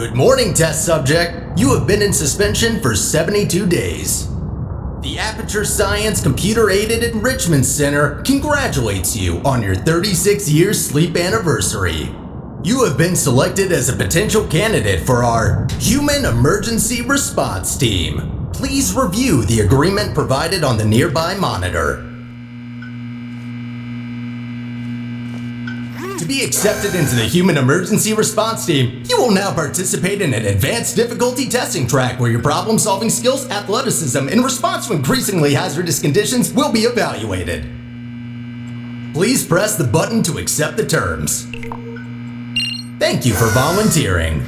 Good morning, test subject. You have been in suspension for 72 days. The Aperture Science Computer-Aided Enrichment Center congratulates you on your 36-year sleep anniversary. You have been selected as a potential candidate for our Human Emergency Response Team. Please review the agreement provided on the nearby monitor. To be accepted into the Human Emergency Response Team, you will now participate in an advanced difficulty testing track where your problem-solving skills, athleticism, and response to increasingly hazardous conditions will be evaluated. Please press the button to accept the terms. Thank you for volunteering.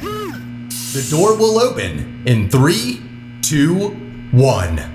The door will open in 3, 2, 1.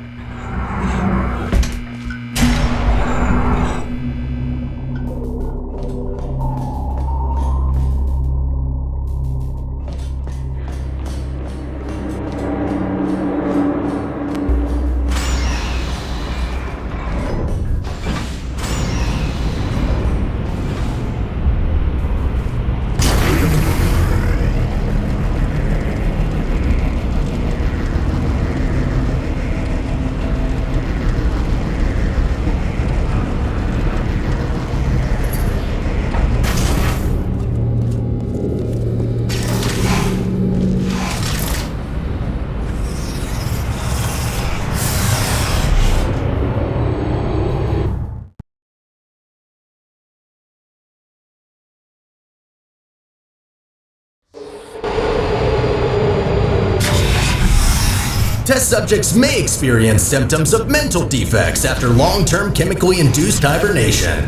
Test subjects may experience symptoms of mental defects after long-term chemically induced hibernation.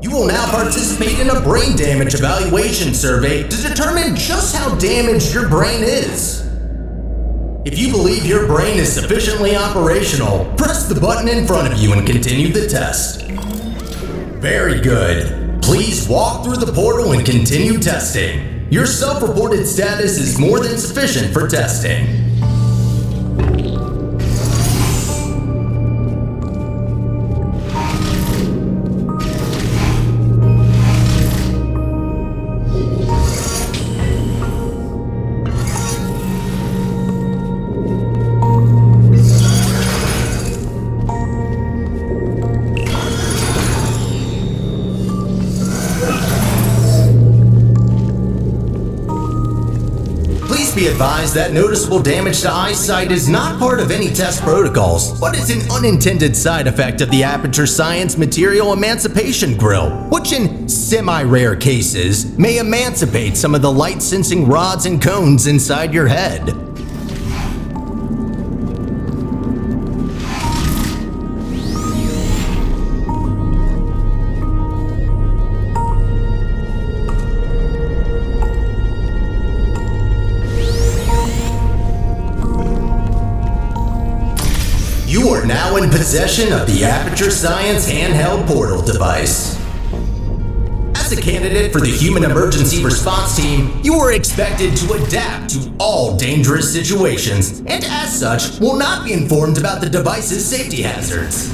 You will now participate in a brain damage evaluation survey to determine just how damaged your brain is. If you believe your brain is sufficiently operational, press the button in front of you and continue the test. Very good. Please walk through the portal and continue testing. Your self-reported status is more than sufficient for testing. Be advised that noticeable damage to eyesight is not part of any test protocols, but is an unintended side effect of the Aperture Science Material Emancipation Grill, which in semi-rare cases may emancipate some of the light-sensing rods and cones inside your head. You are now in possession of the Aperture Science handheld portal device. As a candidate for the Human Emergency Response Team, you are expected to adapt to all dangerous situations, and as such, will not be informed about the device's safety hazards.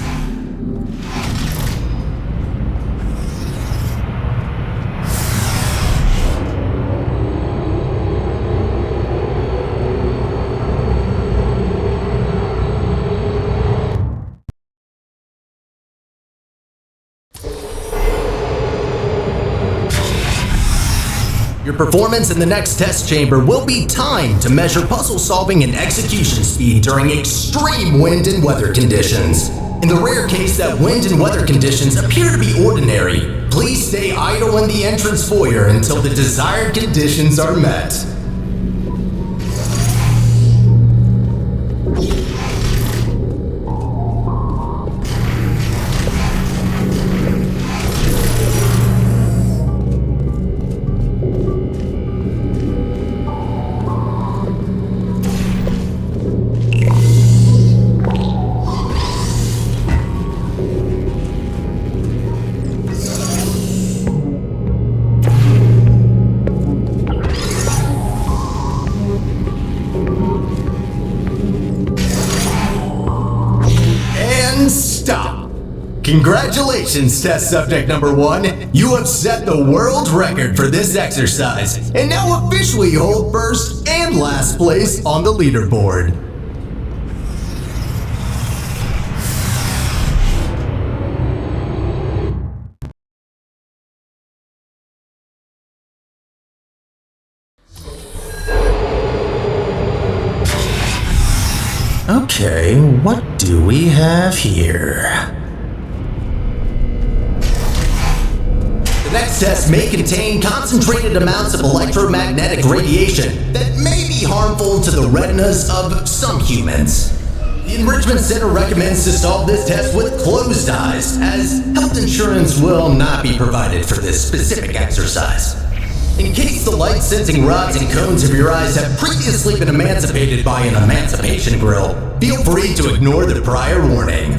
Your performance in the next test chamber will be timed to measure puzzle solving and execution speed during extreme wind and weather conditions. In the rare case that wind and weather conditions appear to be ordinary, please stay idle in the entrance foyer until the desired conditions are met. Stop. Congratulations, test subject number 1. You have set the world record for this exercise and now officially hold first and last place on the leaderboard. Okay, what do we have here? The next test may contain concentrated amounts of electromagnetic radiation that may be harmful to the retinas of some humans. The Enrichment Center recommends to solve this test with closed eyes, as health insurance will not be provided for this specific exercise. In case the light-sensing rods and cones of your eyes have previously been emancipated by an emancipation grill, feel free to ignore the prior warning.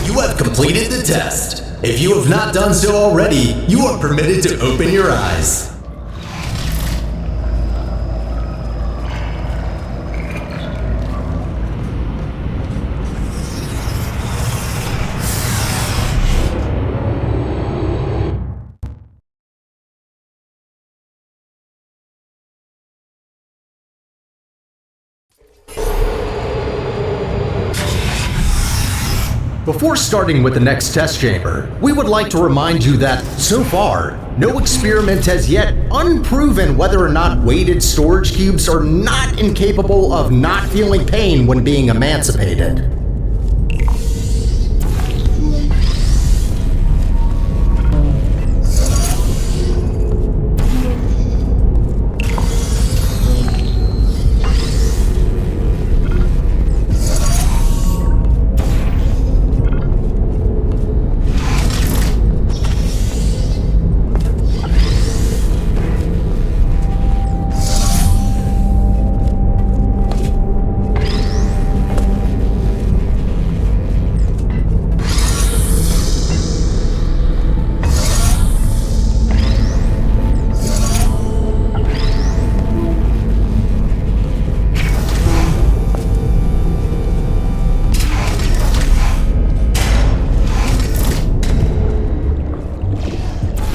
You have completed the test. If you have not done so already, you are permitted to open your eyes. Before starting with the next test chamber, we would like to remind you that, so far, no experiment has yet unproven whether or not weighted storage cubes are not incapable of not feeling pain when being emancipated.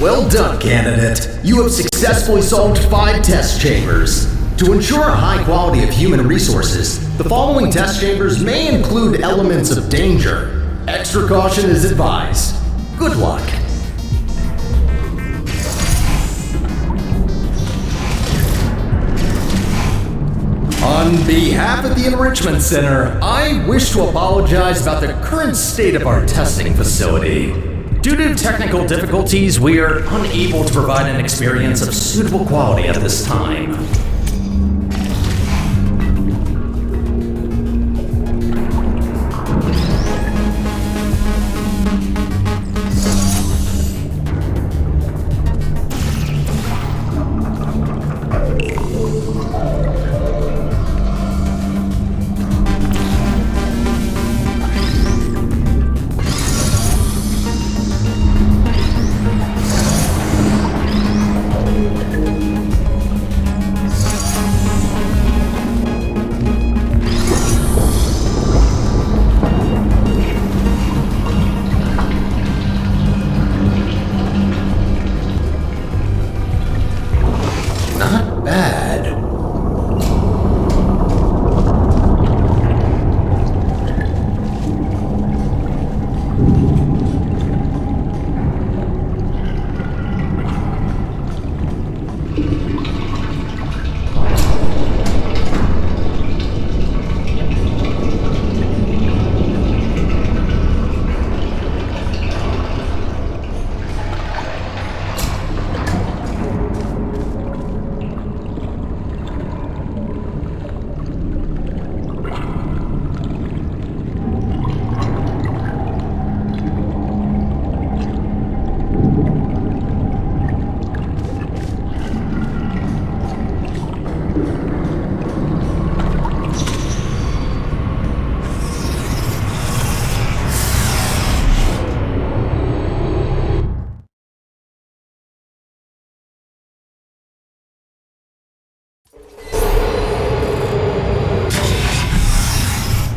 Well done, candidate. You have successfully solved 5 test chambers. To ensure a high quality of human resources, the following test chambers may include elements of danger. Extra caution is advised. Good luck. On behalf of the Enrichment Center, I wish to apologize about the current state of our testing facility. Due to technical difficulties, we are unable to provide an experience of suitable quality at this time.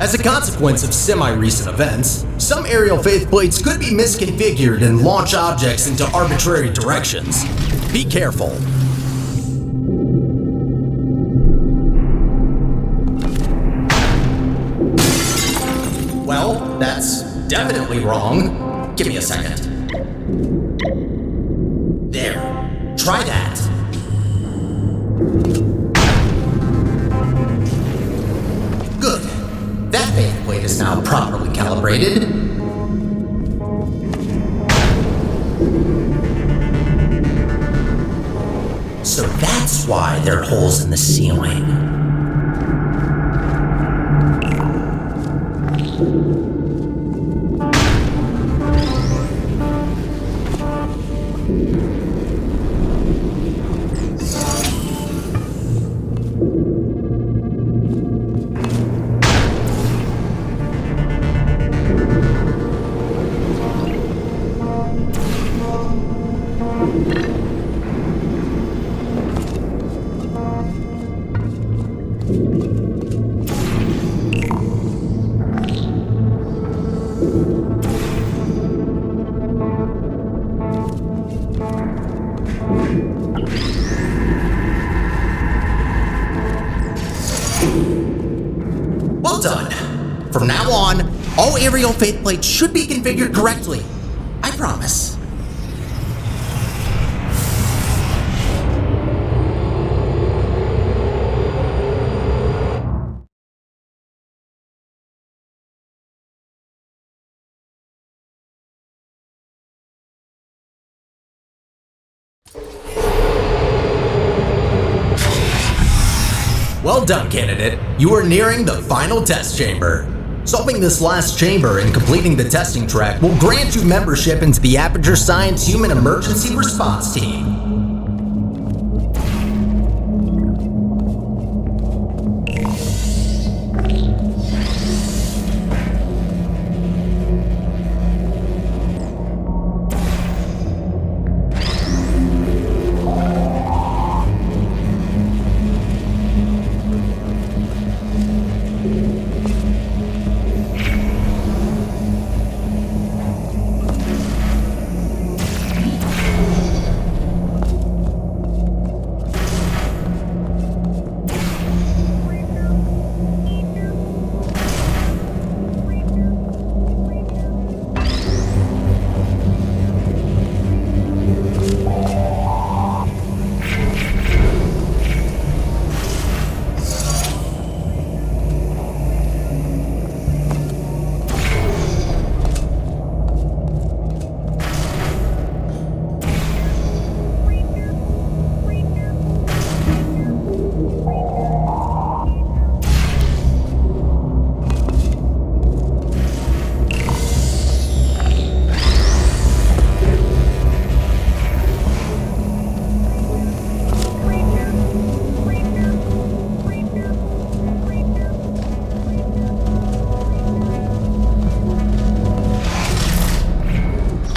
As a consequence of semi-recent events, some aerial faithplates could be misconfigured and launch objects into arbitrary directions. Be careful. Well, that's definitely wrong. Give me a second. There. Try that. Good. That faithplate is now properly calibrated. So that's why there are holes in the ceiling. Well done. From now on, all aerial faithplates should be configured correctly. I promise. Well done, candidate. You are nearing the final test chamber. Solving this last chamber and completing the testing track will grant you membership into the Aperture Science Human Emergency Response Team.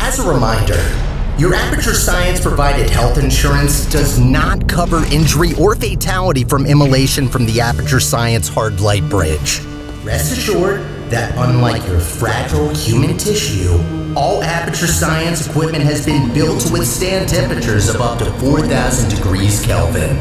As a reminder, your Aperture Science provided health insurance does not cover injury or fatality from immolation from the Aperture Science hard light bridge. Rest assured that unlike your fragile human tissue, all Aperture Science equipment has been built to withstand temperatures of up to 4,000 degrees Kelvin.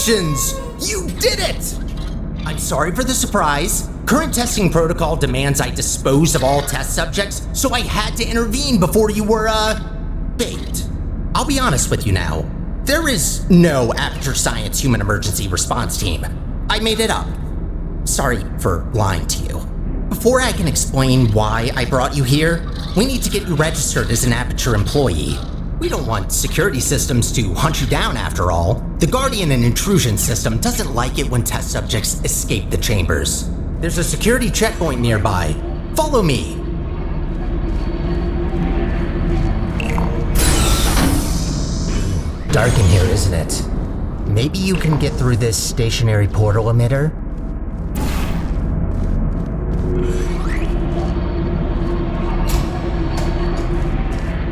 Congratulations! You did it! I'm sorry for the surprise. Current testing protocol demands I dispose of all test subjects, so I had to intervene before you were, baked. I'll be honest with you now. There is no Aperture Science Human Emergency Response Team. I made it up. Sorry for lying to you. Before I can explain why I brought you here, we need to get you registered as an Aperture employee. We don't want security systems to hunt you down after all. The Guardian and Intrusion system doesn't like it when test subjects escape the chambers. There's a security checkpoint nearby. Follow me. Dark in here, isn't it? Maybe you can get through this stationary portal emitter?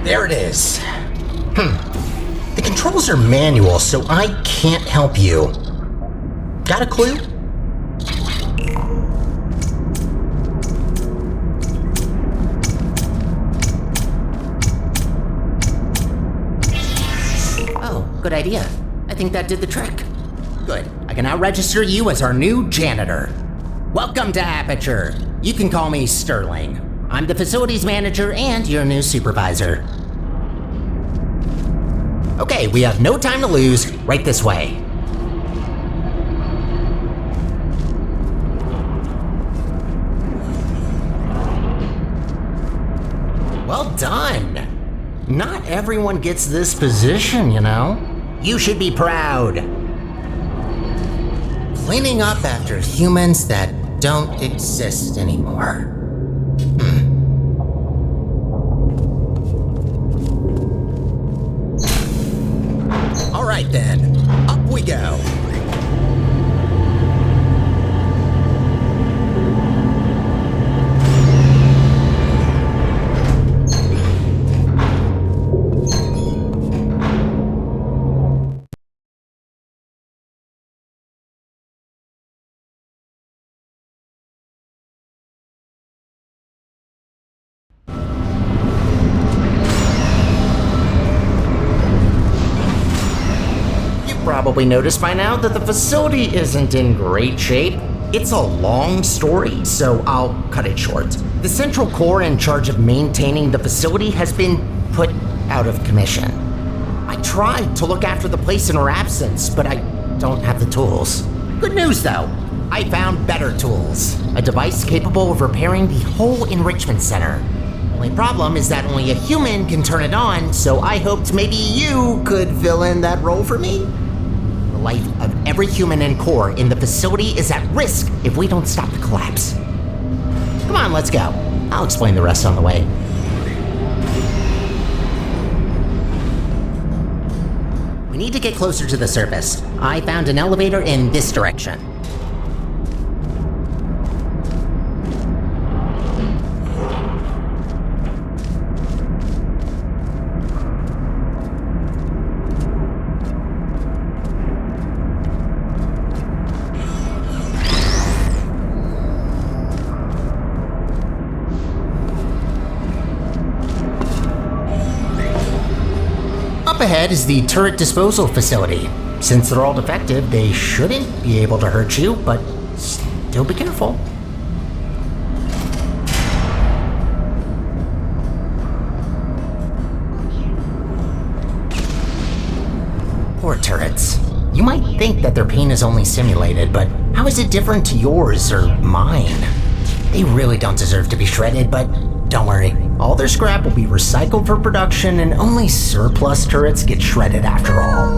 There it is. The controls are manual, so I can't help you. Got a clue? Oh, good idea. I think that did the trick. Good. I can now register you as our new janitor. Welcome to Aperture. You can call me Sterling. I'm the facilities manager and your new supervisor. Okay, we have no time to lose. Right this way. Well done. Not everyone gets this position, you know. You should be proud. Cleaning up after humans that don't exist anymore. All right then, up we go. Probably noticed by now that the facility isn't in great shape. It's a long story, so I'll cut it short. The central core in charge of maintaining the facility has been put out of commission. I tried to look after the place in her absence, but I don't have the tools. Good news though, I found better tools. A device capable of repairing the whole enrichment center. The only problem is that only a human can turn it on, so I hoped maybe you could fill in that role for me. The life of every human and core in the facility is at risk if we don't stop the collapse. Come on, let's go. I'll explain the rest on the way. We need to get closer to the surface. I found an elevator in this direction. Up ahead is the turret disposal facility. Since they're all defective, they shouldn't be able to hurt you, but still be careful. Poor turrets. You might think that their pain is only simulated, but how is it different to yours or mine? They really don't deserve to be shredded, but don't worry. All their scrap will be recycled for production, and only surplus turrets get shredded after all.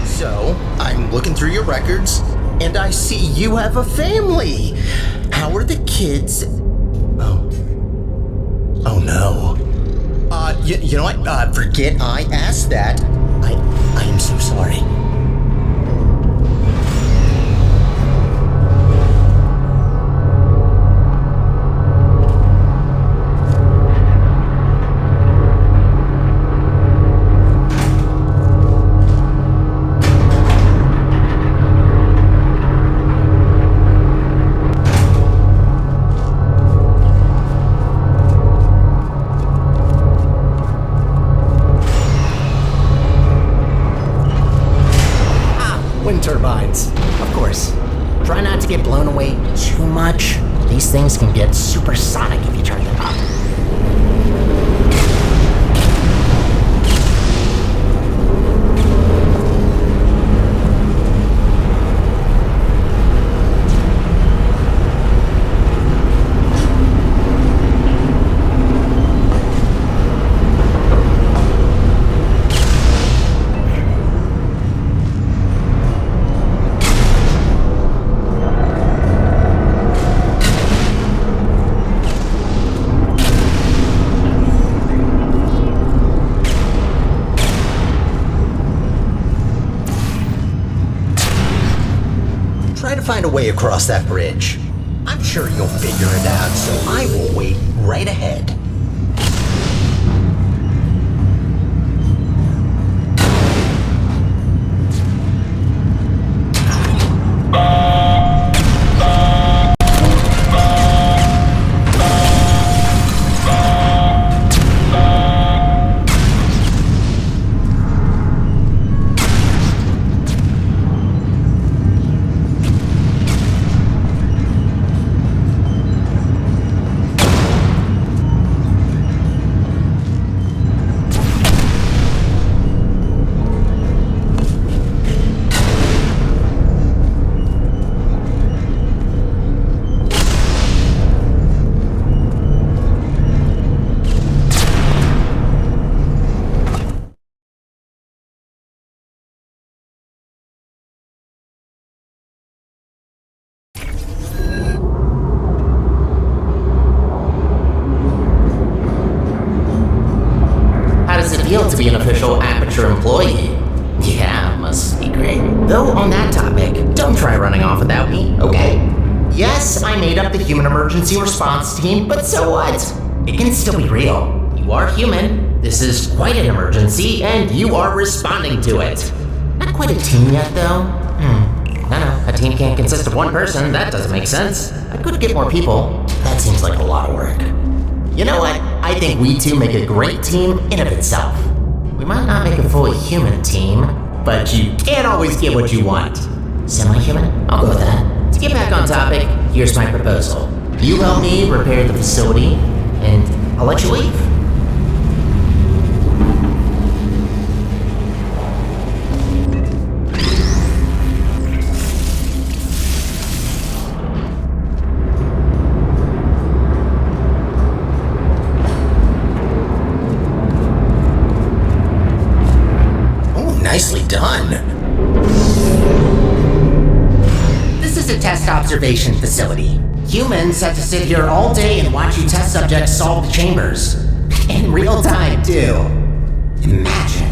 So, I'm looking through your records, and I see you have a family. How are the kids? Oh no. You know what? Forget I asked that. I am so sorry. wind turbines. Of course. Try not to get blown away too much. These things can get supersonic if you turn them up. Try to find a way across that bridge. I'm sure you'll figure it out, so I will wait right ahead. Feel to be an official Aperture employee. Yeah, must be great. Though on that topic, don't try running off without me, okay? Yes, I made up the human emergency response team, but so what? It can still be real. You are human, this is quite an emergency, and you are responding to it. Not quite a team yet, though. No, a team can't consist of one person, that doesn't make sense. I could get more people. That seems like a lot of work. You know what? I think we two make a great team in of itself. We might not make a fully human team, but you can't always get what you want. Semi-human? I'll go with that. To get back on topic, here's my proposal. You help me repair the facility, and I'll let you leave. Nicely done. This is a test observation facility. Humans have to sit here all day and watch you test subjects solve the chambers. In real time, too. Imagine.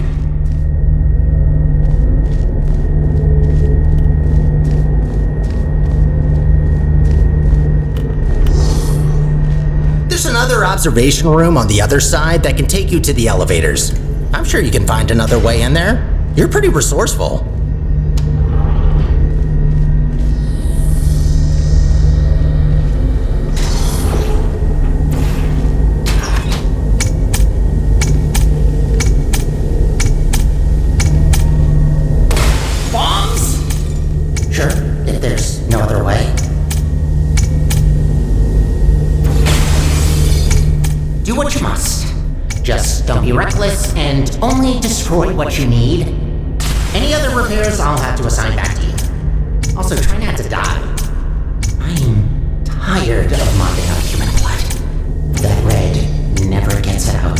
There's another observation room on the other side that can take you to the elevators. I'm sure you can find another way in there. You're pretty resourceful. Bombs? Sure, if there's no other way. Do what you must. Just don't be reckless and only destroy what you need. Any other repairs I'll have to assign back to you. Also, try not to die. I'm tired of mopping up human blood. That red never gets it out.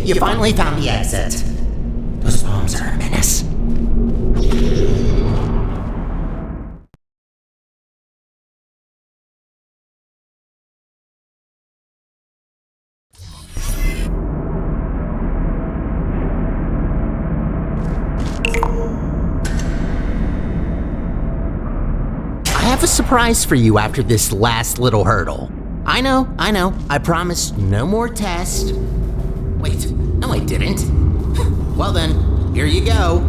You finally found the exit. Those bombs are a menace. I have a surprise for you after this last little hurdle. I know. I promised no more tests. Wait, no I didn't. Well then, here you go.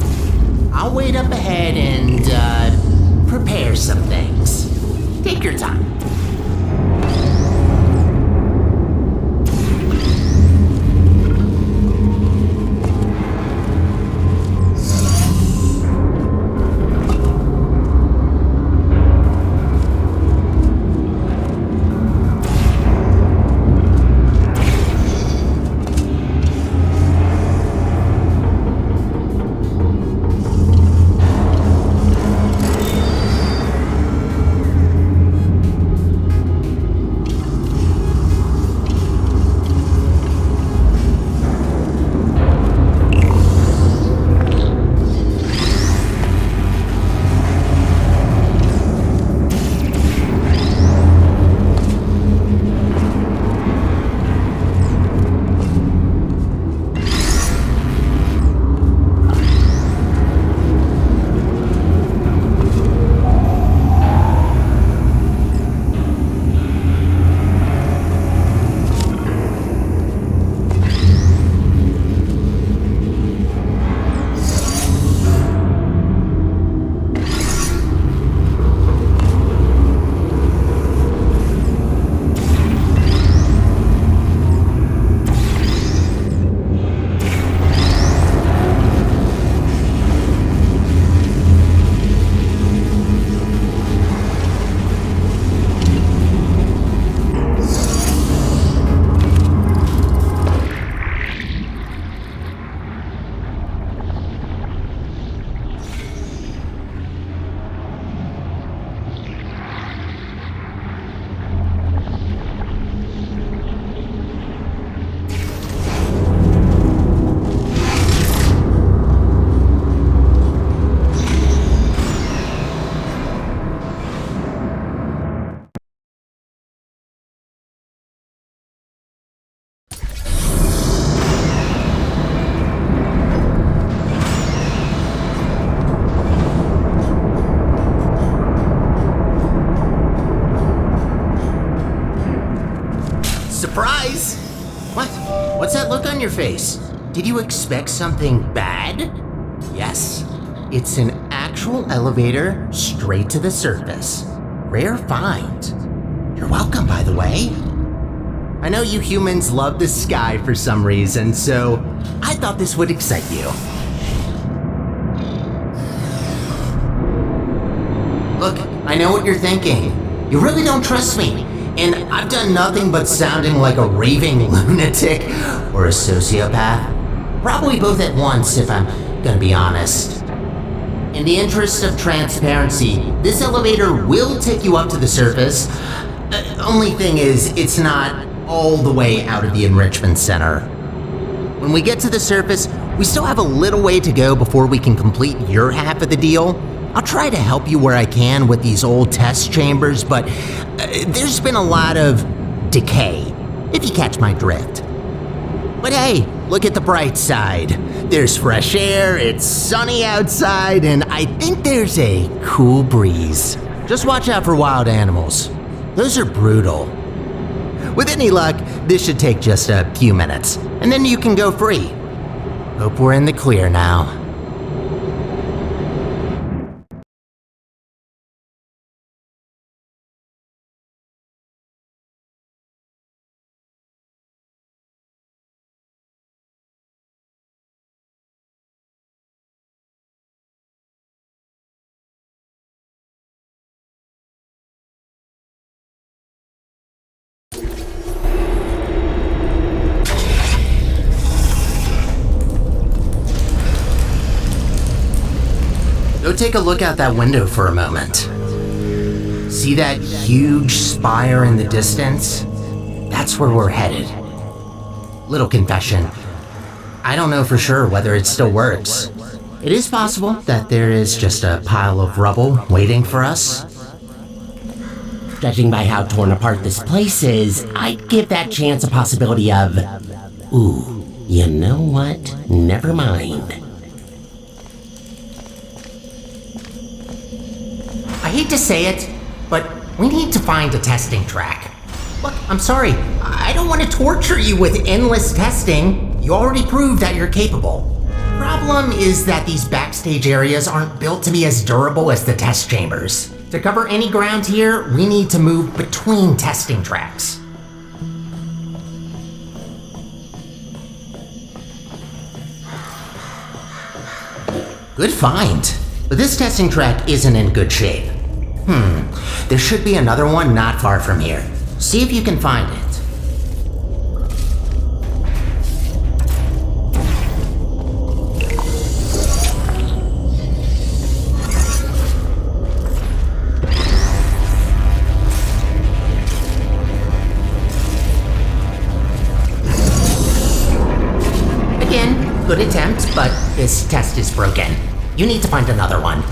I'll wait up ahead and, prepare some things. Take your time. Surprise! What? What's that look on your face? Did you expect something bad? Yes, it's an actual elevator straight to the surface. Rare find. You're welcome, by the way. I know you humans love the sky for some reason, so I thought this would excite you. Look, I know what you're thinking. You really don't trust me. And I've done nothing but sounding like a raving lunatic or a sociopath. Probably both at once, if I'm gonna be honest. In the interest of transparency, this elevator will take you up to the surface. Only thing is, it's not all the way out of the enrichment center. When we get to the surface, we still have a little way to go before we can complete your half of the deal. I'll try to help you where I can with these old test chambers, but there's been a lot of decay, if you catch my drift. But hey, look at the bright side. There's fresh air, it's sunny outside, and I think there's a cool breeze. Just watch out for wild animals. Those are brutal. With any luck, this should take just a few minutes, and then you can go free. Hope we're in the clear now. Go take a look out that window for a moment. See that huge spire in the distance? That's where we're headed. Little confession. I don't know for sure whether it still works. It is possible that there is just a pile of rubble waiting for us. Judging by how torn apart this place is, I'd give that chance a possibility of... Ooh, you know what? Never mind. I hate to say it, but we need to find a testing track. Look, I'm sorry. I don't want to torture you with endless testing. You already proved that you're capable. Problem is that these backstage areas aren't built to be as durable as the test chambers. To cover any ground here, we need to move between testing tracks. Good find. But this testing track isn't in good shape. There should be another one not far from here. See if you can find it. Again, good attempt, but this test is broken. You need to find another one.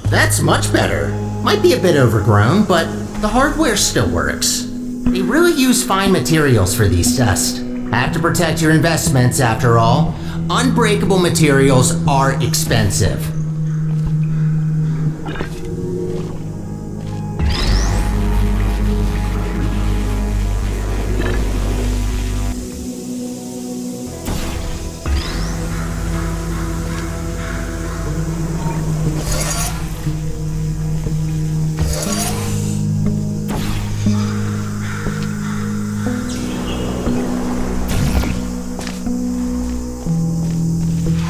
That's much better. Might be a bit overgrown, but the hardware still works. They really use fine materials for these tests. Have to protect your investments after all. Unbreakable materials are expensive.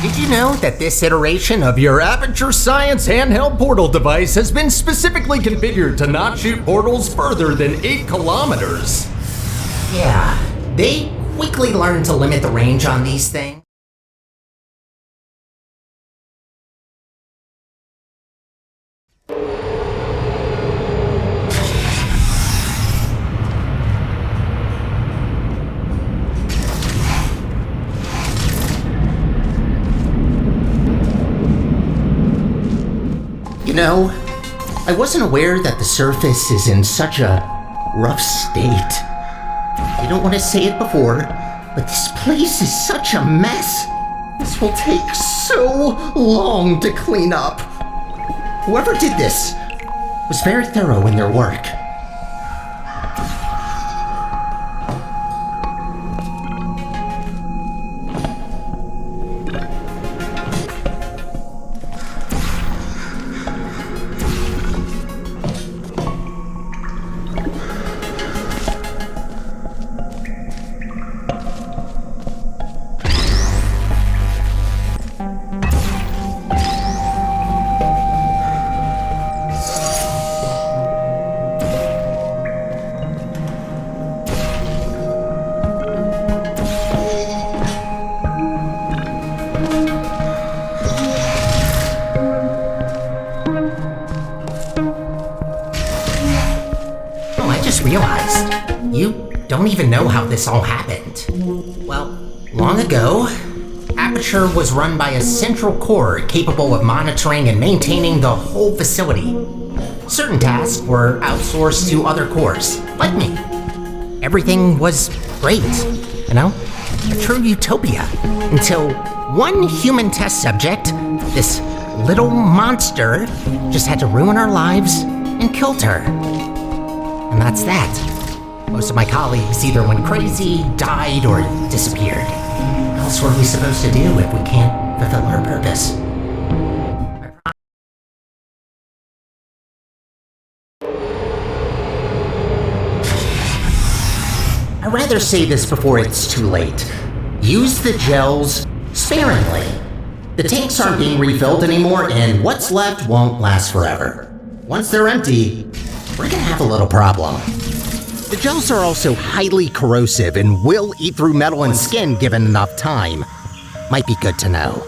Did you know that this iteration of your Aperture Science handheld portal device has been specifically configured to not shoot portals further than 8 kilometers? Yeah, they quickly learned to limit the range on these things. You know, I wasn't aware that the surface is in such a rough state. I don't want to say it before, but this place is such a mess. This will take so long to clean up. Whoever did this was very thorough in their work. Realized you don't even know how this all happened. Well, long ago, Aperture was run by a central core capable of monitoring and maintaining the whole facility. Certain tasks were outsourced to other cores, like me. Everything was great, you know? A true utopia, until one human test subject, this little monster, just had to ruin our lives and killed her. And that's that. Most of my colleagues either went crazy, died, or disappeared. What else were we supposed to do if we can't fulfill our purpose? I'd rather say this before it's too late. Use the gels sparingly. The tanks aren't being refilled anymore, and what's left won't last forever. Once they're empty, we're gonna have a little problem. The gels are also highly corrosive and will eat through metal and skin given enough time. Might be good to know.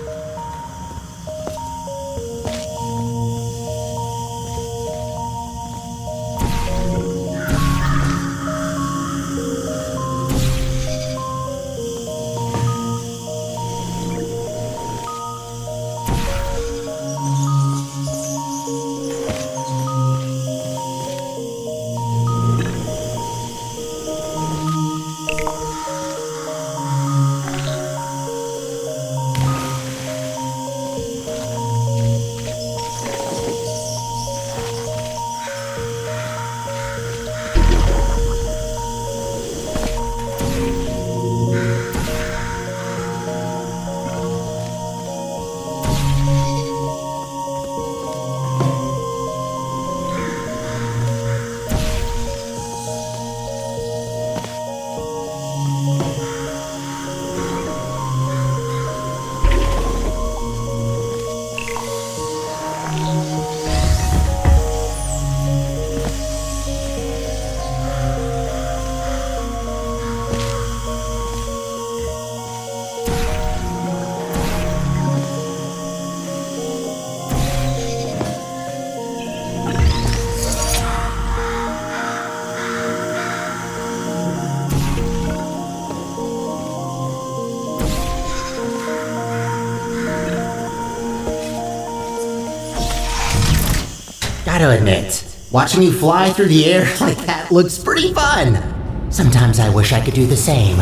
Gotta admit, watching you fly through the air like that looks pretty fun. Sometimes I wish I could do the same.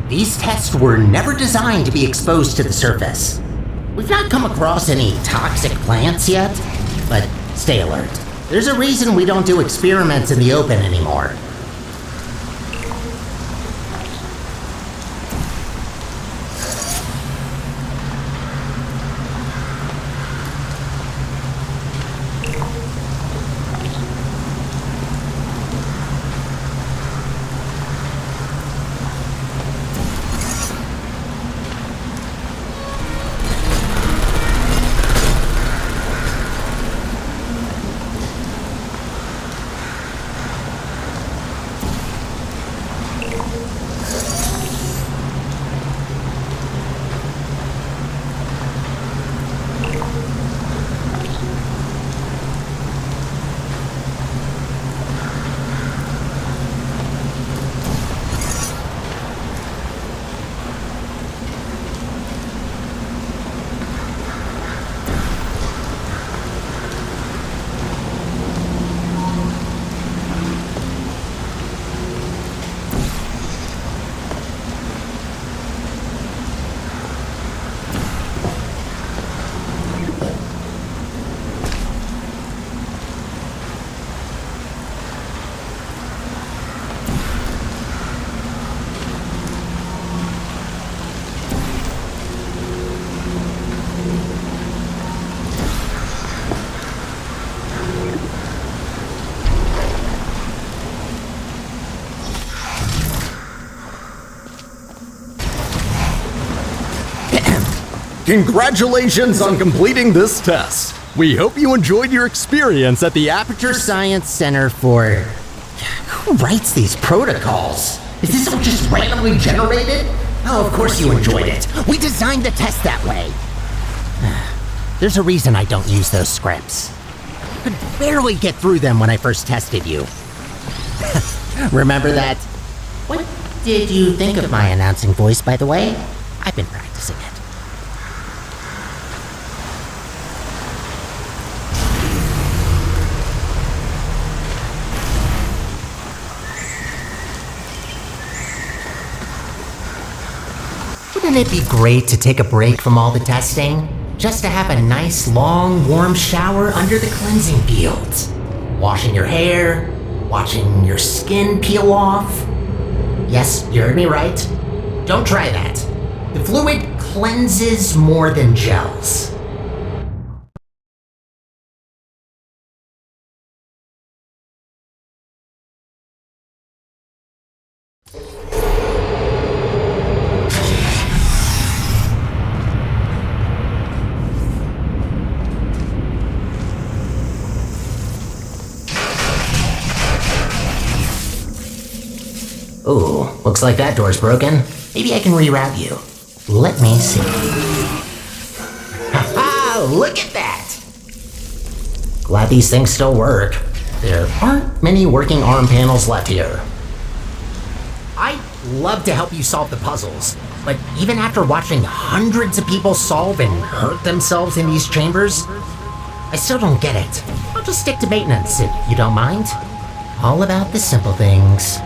These tests were never designed to be exposed to the surface. We've not come across any toxic plants yet, but stay alert. There's a reason we don't do experiments in the open anymore. Congratulations on completing this test. We hope you enjoyed your experience at the Aperture Science Center for... Who writes these protocols? Is this all just randomly generated? Oh, of course you enjoyed it. We designed the test that way. There's a reason I don't use those scripts. I could barely get through them when I first tested you. Remember that? What did you think of my announcing voice, by the way? I've been practicing it. Wouldn't it be great to take a break from all the testing? Just to have a nice, long, warm shower under the cleansing fields. Washing your hair, watching your skin peel off. Yes, you heard me right. Don't try that. The fluid cleanses more than gels. Ooh, looks like that door's broken. Maybe I can reroute you. Let me see. Ha-ha! Look at that! Glad these things still work. There aren't many working arm panels left here. I'd love to help you solve the puzzles, but even after watching hundreds of people solve and hurt themselves in these chambers, I still don't get it. I'll just stick to maintenance if you don't mind. All about the simple things.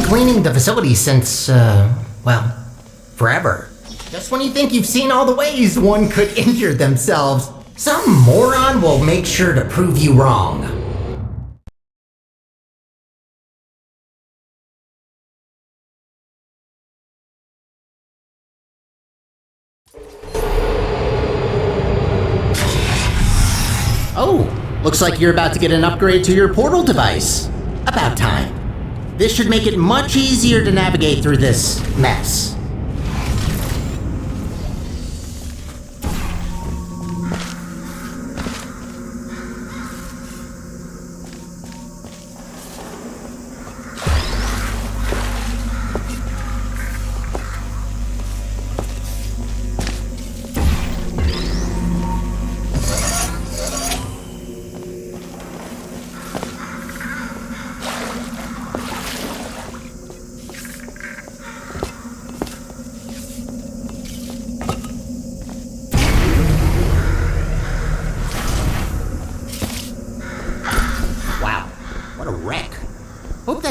Cleaning the facility since, well, forever. Just when you think you've seen all the ways one could injure themselves, some moron will make sure to prove you wrong. Oh, looks like you're about to get an upgrade to your portal device. About time. This should make it much easier to navigate through this mess.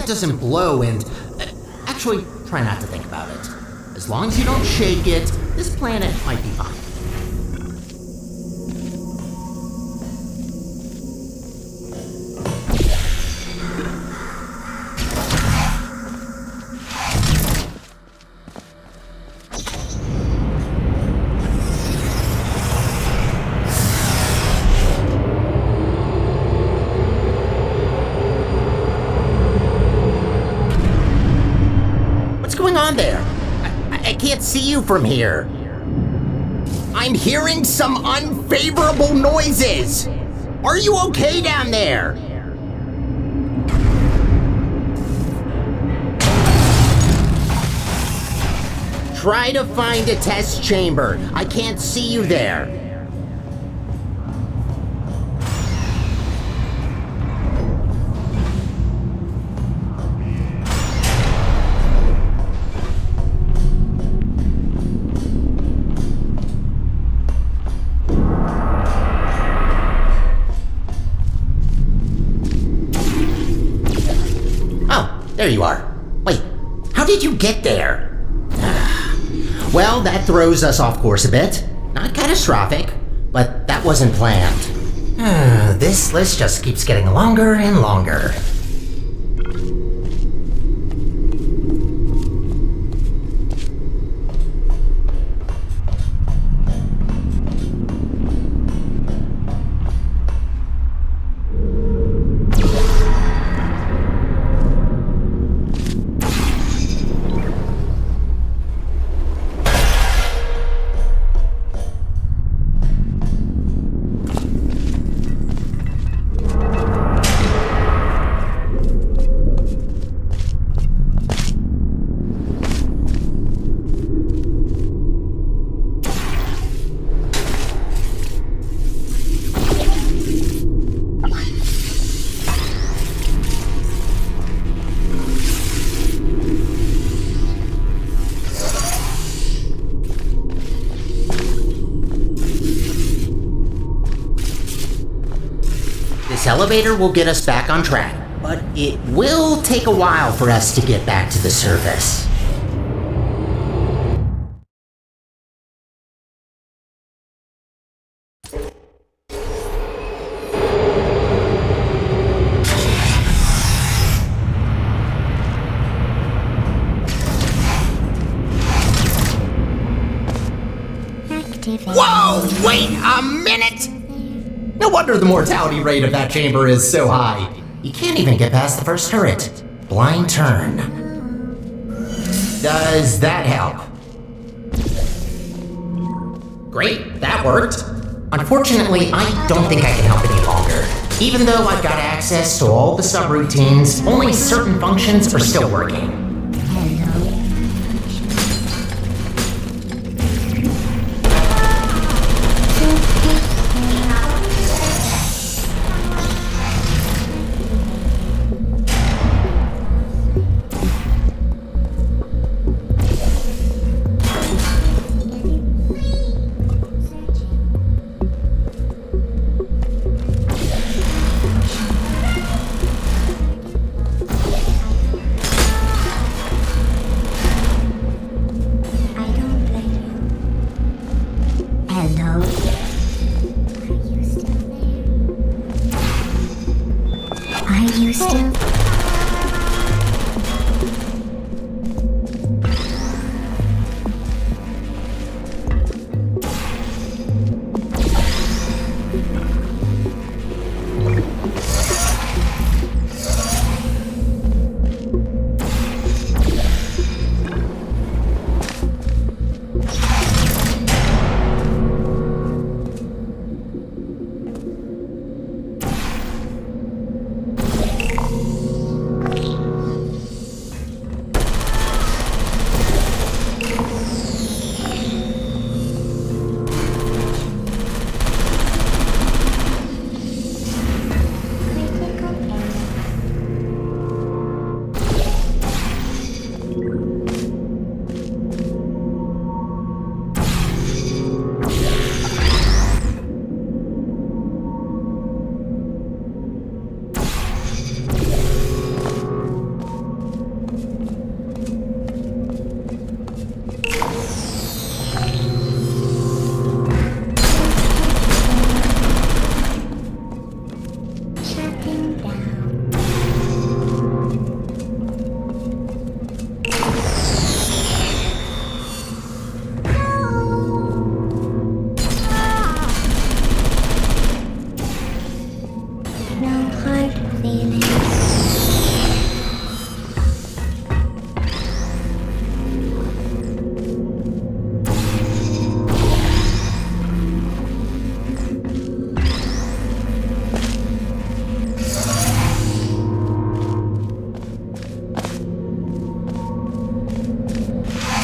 Doesn't blow and actually try not to think about it. As long as you don't shake it, this planet might be fine. There. I can't see you from here. I'm hearing some unfavorable noises. Are you okay down there? Try to find a test chamber. I can't see you there. There you are. Wait, how did you get there? Well, that throws us off course a bit. Not catastrophic, but that wasn't planned. This list just keeps getting longer and longer. This elevator will get us back on track, but it will take a while for us to get back to the surface. Whoa! Wait a minute! No wonder the mortality rate of that chamber is so high. You can't even get past the first turret. Blind turn. Does that help? Great, that worked. Unfortunately, I don't think I can help any longer. Even though I've got access to all the subroutines, only certain functions are still working.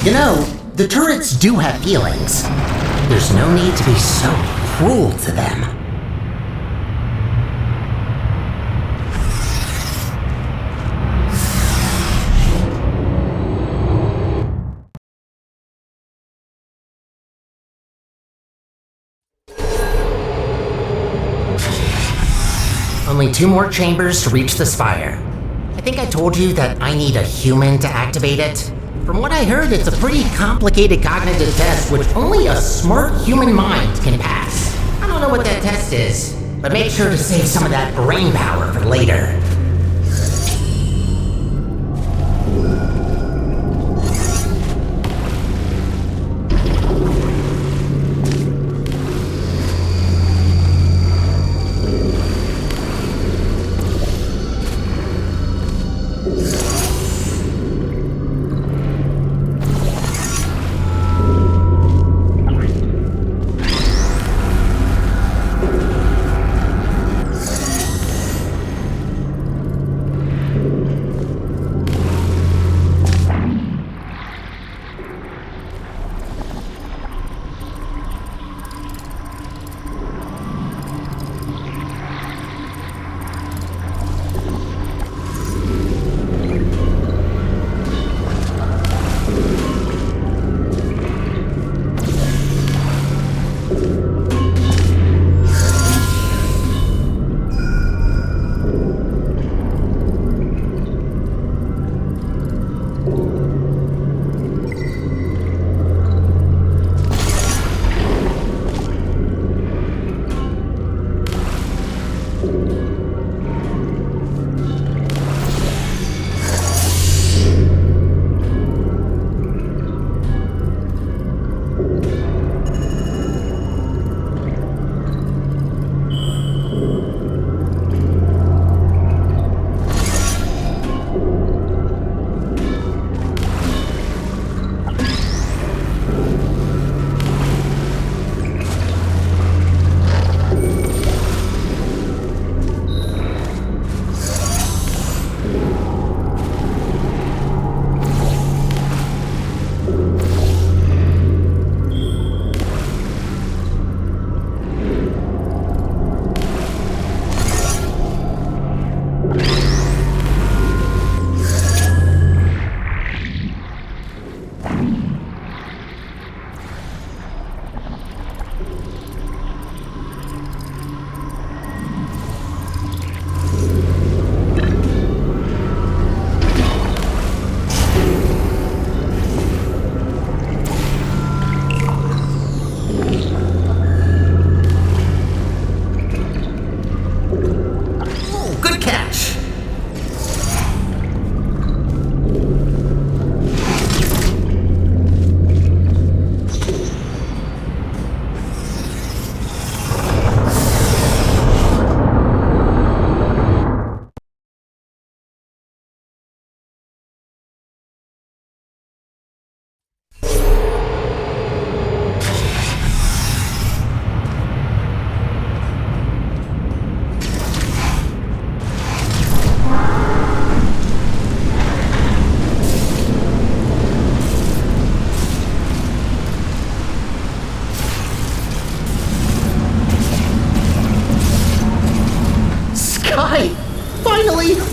You know, The turrets do have feelings. There's no need to be so cruel to them. Only 2 more chambers to reach the spire. I think I told you that I need a human to activate it. From what I heard, it's a pretty complicated cognitive test which only a smart human mind can pass. I don't know what that test is, but make sure to save some of that brain power for later.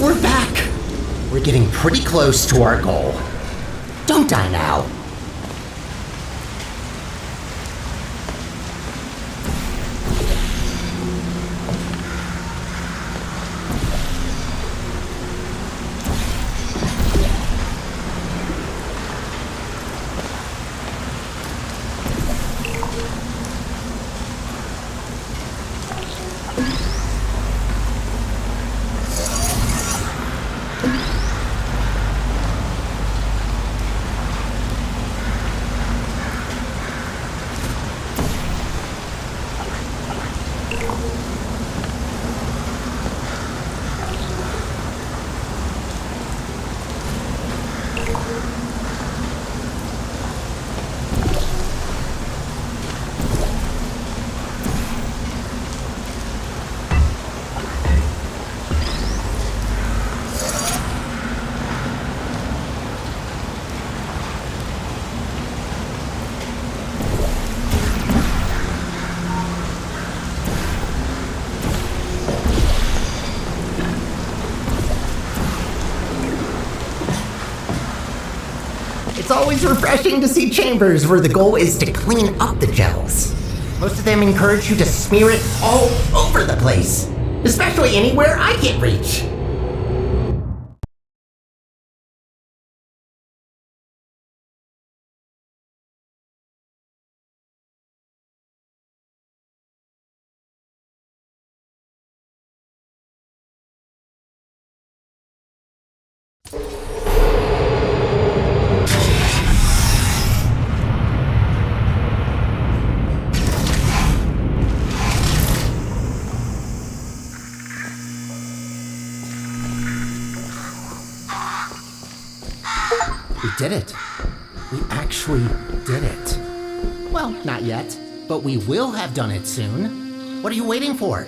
We're back! We're getting pretty close to our goal. Don't die now. It's always refreshing to see chambers where the goal is to clean up the gels. Most of them encourage you to smear it all over the place, especially anywhere I can't reach. We did it. We actually did it. Well, not yet, but we will have done it soon. What are you waiting for?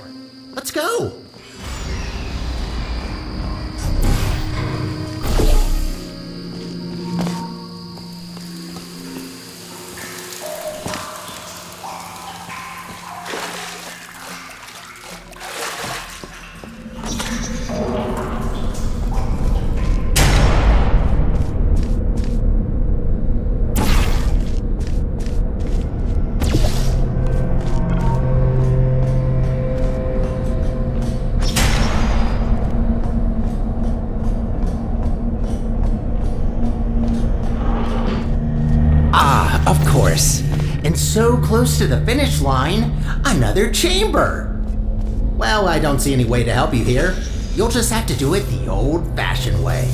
Let's go! Of course. And so close to the finish line, another chamber. Well, I don't see any way to help you here. You'll just have to do it the old-fashioned way.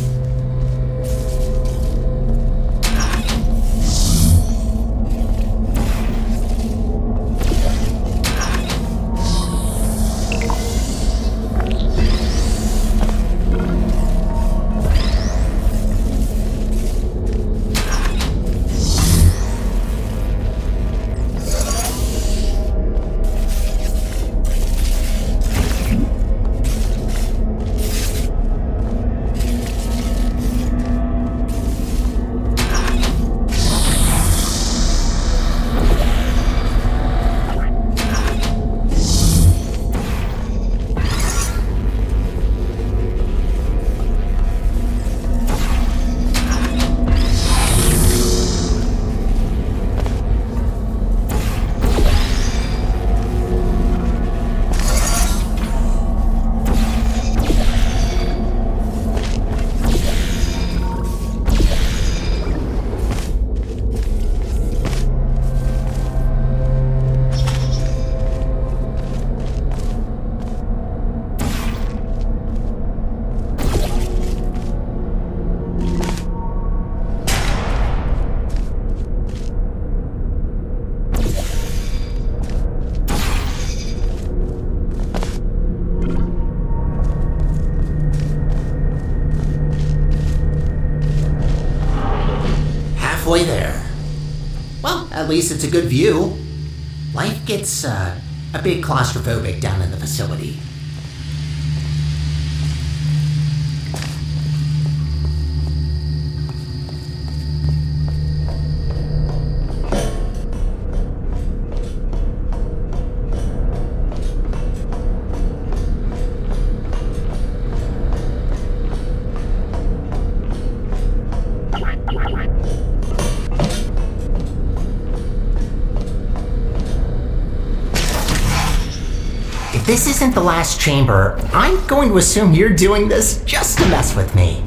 Halfway there. Well, at least it's a good view. Life gets a bit claustrophobic down in the facility. If this isn't the last chamber, I'm going to assume you're doing this just to mess with me.